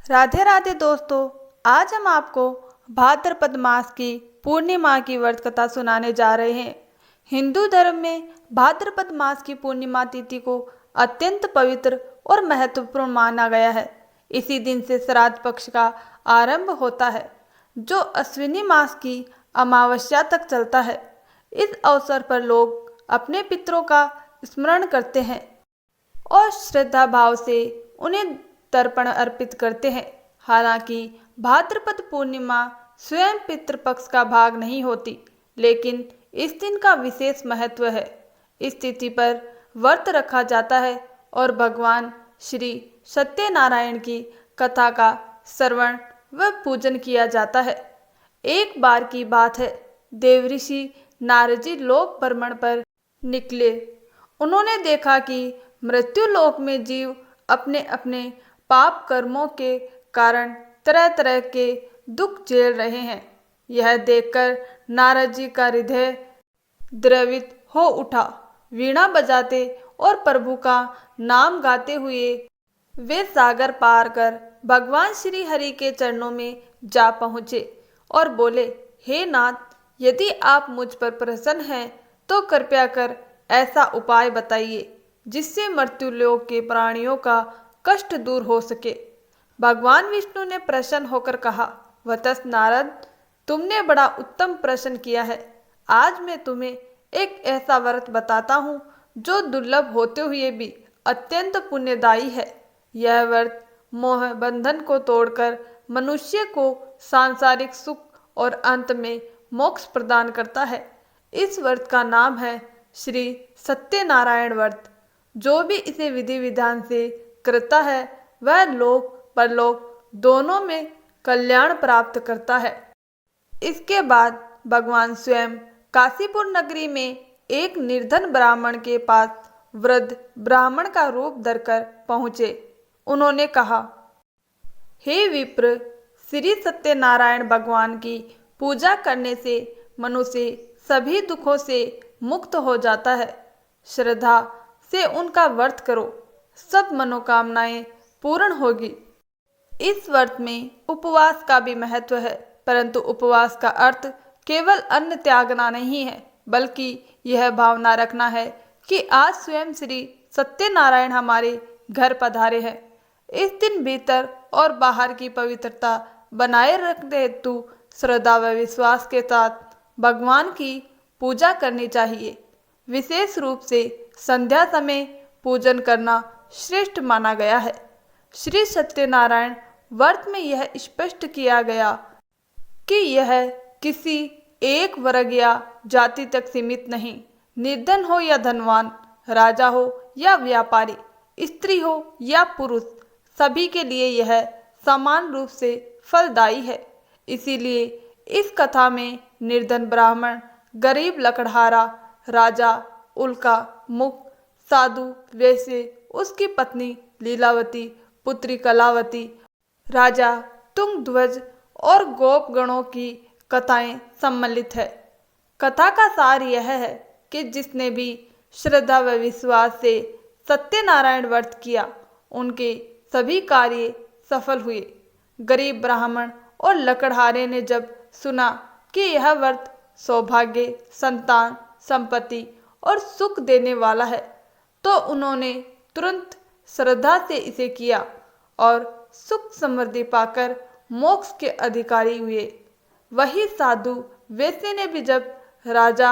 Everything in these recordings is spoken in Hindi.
राधे राधे दोस्तों। आज हम आपको भाद्रपद मास की पूर्णिमा की व्रत कथा सुनाने जा रहे हैं। हिंदू धर्म में भाद्रपद मास की पूर्णिमा तिथि को अत्यंत पवित्र और महत्वपूर्ण माना गया है। इसी दिन से श्राद्ध पक्ष का आरंभ होता है, जो अश्विनी मास की अमावस्या तक चलता है। इस अवसर पर लोग अपने पितरों का स्मरण करते हैं और श्रद्धा भाव से उन्हें तर्पण अर्पित करते हैं। हालांकि भाद्रपद पूर्णिमा स्वयं पितृपक्ष का भाग नहीं होती, लेकिन इस दिन का विशेष महत्व है। इस तिथि पर व्रत रखा जाता है और भगवान श्री सत्यनारायण की कथा का श्रवण व पूजन किया जाता है। एक बार की बात है, देवऋषि नारद जी लोक भ्रमण पर निकले। उन्होंने देखा कि मृत्यु लोक में जीव अपने अपने पाप कर्मों के कारण तरह तरह के दुख झेल रहे हैं। यह देखकर नारद जी का हृदय द्रवित हो उठा। वीणा बजाते और प्रभु का नाम गाते हुए वे सागर पार कर भगवान श्री हरि के चरणों में जा पहुँचे और बोले, हे नाथ, यदि आप मुझ पर प्रसन्न हैं तो कृपया कर ऐसा उपाय बताइए जिससे मृत्युलोक के प्राणियों का कष्ट दूर हो सके। भगवान विष्णु ने प्रसन्न होकर कहा, वत्स नारद, तुमने बड़ा उत्तम प्रश्न किया है। आज मैं तुम्हें एक ऐसा व्रत बताता हूँ जो दुर्लभ होते हुए भी अत्यंत पुण्यदायी है। यह व्रत मोह बंधन को तोड़कर मनुष्य को सांसारिक सुख और अंत में मोक्ष प्रदान करता है। इस व्रत का नाम है श्री सत्यनारायण व्रत। जो भी इसे विधि विधान से करता है वह लोक परलोक दोनों में कल्याण प्राप्त करता है। इसके बाद भगवान स्वयं काशीपुर नगरी में एक निर्धन ब्राह्मण के पास वृद्ध ब्राह्मण का रूप धरकर पहुँचे। उन्होंने कहा, हे विप्र, श्री सत्यनारायण भगवान की पूजा करने से मनुष्य सभी दुखों से मुक्त हो जाता है। श्रद्धा से उनका व्रत करो, सब मनोकामनाएं पूर्ण होगी। इस व्रत में उपवास का भी महत्व है, परंतु उपवास का अर्थ केवल अन्न त्यागना नहीं है, बल्कि यह भावना रखना है कि आज स्वयं श्री सत्यनारायण हमारे घर पधारे हैं। इस दिन भीतर और बाहर की पवित्रता बनाए रखते हेतु श्रद्धा व विश्वास के साथ भगवान की पूजा करनी चाहिए। विशेष रूप से संध्या समय पूजन करना श्रेष्ठ माना गया है। श्री सत्यनारायण व्रत में यह स्पष्ट किया गया कि यह किसी एक वर्ग या जाति तक सीमित नहीं। निर्धन हो या धनवान, राजा हो या व्यापारी, स्त्री हो या पुरुष, सभी के लिए यह समान रूप से फलदायी है। इसीलिए इस कथा में निर्धन ब्राह्मण, गरीब लकड़हारा, राजा उल्का मुख, साधु वैश्य, उसकी पत्नी लीलावती, पुत्री कलावती, राजा तुंगध्वज और गोप गणों की कथाएं सम्मिलित है। कथा का सार यह है कि जिसने भी श्रद्धा व विश्वास से सत्यनारायण व्रत किया, उनके सभी कार्य सफल हुए। गरीब ब्राह्मण और लकड़हारे ने जब सुना कि यह व्रत सौभाग्य, संतान, संपत्ति और सुख देने वाला है, तो उन्होंने तुरंत श्रद्धा से इसे किया और सुख समृद्धि पाकर मोक्ष के अधिकारी हुए। वही साधु वैश्य ने भी जब राजा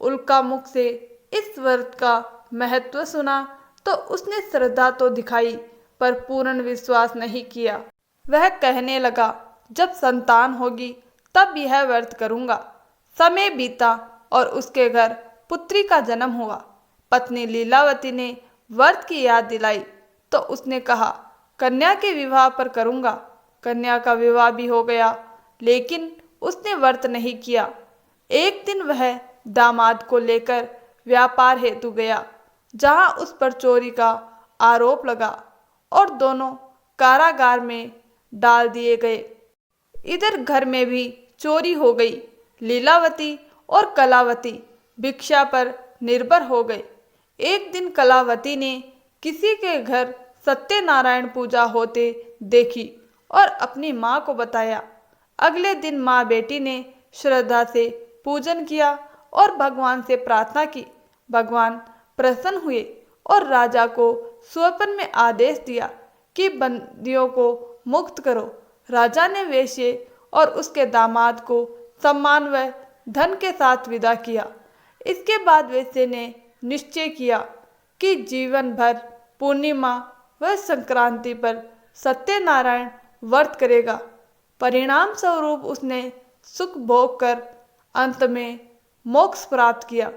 उल्कामुख से इस व्रत का महत्व सुना तो उसने श्रद्धा तो दिखाई पर पूर्ण विश्वास नहीं किया। वह कहने लगा, जब संतान होगी तब यह व्रत करूँगा। समय बीता और उसके घर पुत्री का जन्म हुआ। पत्नी लीलावती ने व्रत की याद दिलाई तो उसने कहा, कन्या के विवाह पर करूँगा। कन्या का विवाह भी हो गया, लेकिन उसने व्रत नहीं किया। एक दिन वह दामाद को लेकर व्यापार हेतु गया, जहाँ उस पर चोरी का आरोप लगा और दोनों कारागार में डाल दिए गए। इधर घर में भी चोरी हो गई। लीलावती और कलावती भिक्षा पर निर्भर हो गए। एक दिन कलावती ने किसी के घर सत्यनारायण पूजा होते देखी और अपनी माँ को बताया। अगले दिन माँ बेटी ने श्रद्धा से पूजन किया और भगवान से प्रार्थना की। भगवान प्रसन्न हुए और राजा को स्वप्न में आदेश दिया कि बंदियों को मुक्त करो। राजा ने वेश्ये और उसके दामाद को सम्मान व धन के साथ विदा किया। इसके बाद वेश्ये ने निश्चय किया कि जीवन भर पूर्णिमा व संक्रांति पर सत्यनारायण व्रत करेगा। परिणाम स्वरूप उसने सुख भोग कर अंत में मोक्ष प्राप्त किया।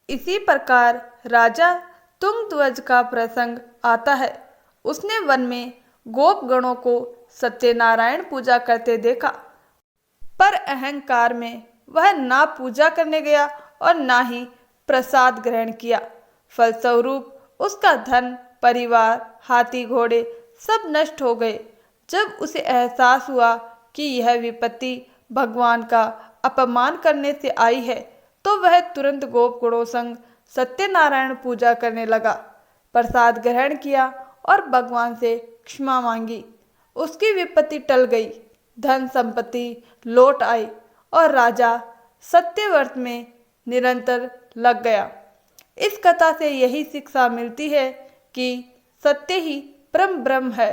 इसी प्रकार राजा तुंगध्वज का प्रसंग आता है। उसने वन में गोप गणों को सत्यनारायण पूजा करते देखा, पर अहंकार में वह ना पूजा करने गया और ना ही प्रसाद ग्रहण किया। फलस्वरूप उसका धन, परिवार, हाथी घोड़े सब नष्ट हो गए। जब उसे एहसास हुआ कि यह विपत्ति भगवान का अपमान करने से आई है, तो वह तुरंत गोप गणों संग सत्यनारायण पूजा करने लगा, प्रसाद ग्रहण किया और भगवान से क्षमा मांगी। उसकी विपत्ति टल गई, धन संपत्ति लौट आई और राजा सत्यव्रत में निरंतर लग गया। इस कथा से यही शिक्षा मिलती है कि सत्य ही परम ब्रह्म है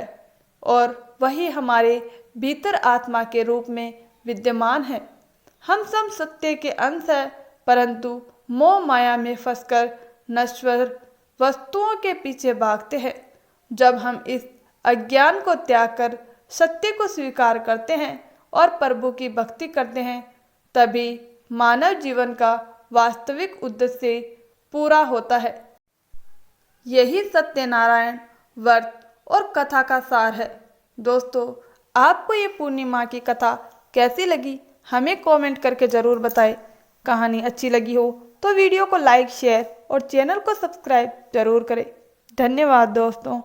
और वही हमारे भीतर आत्मा के रूप में विद्यमान है। हम सब सत्य के अंश हैं, परंतु मोह माया में फंसकर नश्वर वस्तुओं के पीछे भागते हैं। जब हम इस अज्ञान को त्याग कर सत्य को स्वीकार करते हैं और प्रभु की भक्ति करते हैं, तभी मानव जीवन का वास्तविक उद्देश्य पूरा होता है। यही सत्यनारायण व्रत और कथा का सार है। दोस्तों, आपको ये पूर्णिमा की कथा कैसी लगी हमें कमेंट करके ज़रूर बताएं। कहानी अच्छी लगी हो तो वीडियो को लाइक, शेयर और चैनल को सब्सक्राइब जरूर करें। धन्यवाद दोस्तों।